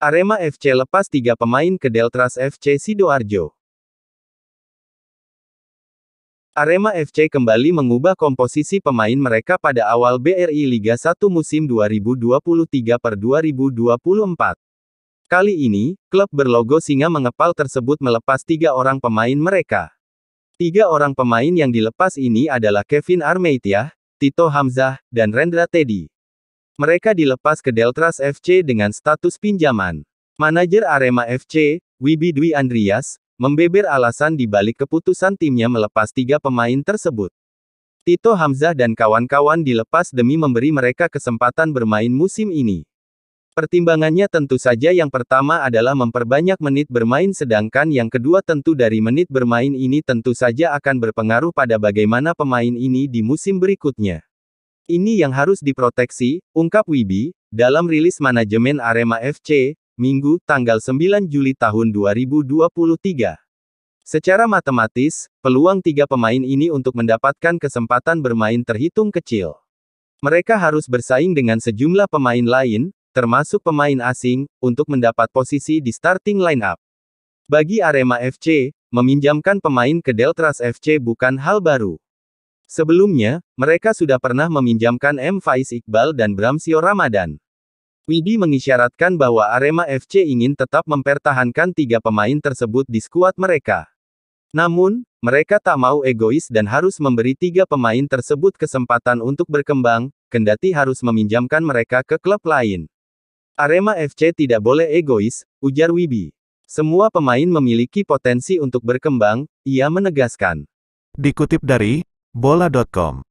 Arema FC lepas 3 pemain ke Deltras FC Sidoarjo. Arema FC kembali mengubah komposisi pemain mereka pada awal BRI Liga 1 musim 2023/2024. Kali ini, klub berlogo singa mengepal tersebut melepas 3 orang pemain mereka. 3 orang pemain yang dilepas ini adalah Kevin Armeitia, Tito Hamzah, dan Rendra Teddy. Mereka dilepas ke Deltras FC dengan status pinjaman. Manajer Arema FC, Wibi Dwi Andrias, membeber alasan di balik keputusan timnya melepas 3 pemain tersebut. Tito Hamzah dan kawan-kawan dilepas demi memberi mereka kesempatan bermain musim ini. Pertimbangannya tentu saja yang pertama adalah memperbanyak menit bermain sedangkan yang kedua tentu dari menit bermain ini tentu saja akan berpengaruh pada bagaimana pemain ini di musim berikutnya. Ini yang harus diproteksi, ungkap Wibi, dalam rilis manajemen Arema FC, Minggu, tanggal 9 Juli tahun 2023. Secara matematis, peluang 3 pemain ini untuk mendapatkan kesempatan bermain terhitung kecil. Mereka harus bersaing dengan sejumlah pemain lain, termasuk pemain asing, untuk mendapat posisi di starting line-up. Bagi Arema FC, meminjamkan pemain ke Deltras FC bukan hal baru. Sebelumnya, mereka sudah pernah meminjamkan M. Faiz Iqbal dan Bramsio Ramadan. Wibi mengisyaratkan bahwa Arema FC ingin tetap mempertahankan 3 pemain tersebut di skuad mereka. Namun, mereka tak mau egois dan harus memberi 3 pemain tersebut kesempatan untuk berkembang, kendati harus meminjamkan mereka ke klub lain. Arema FC tidak boleh egois, ujar Wibi. Semua pemain memiliki potensi untuk berkembang, ia menegaskan. Dikutip dari bola.com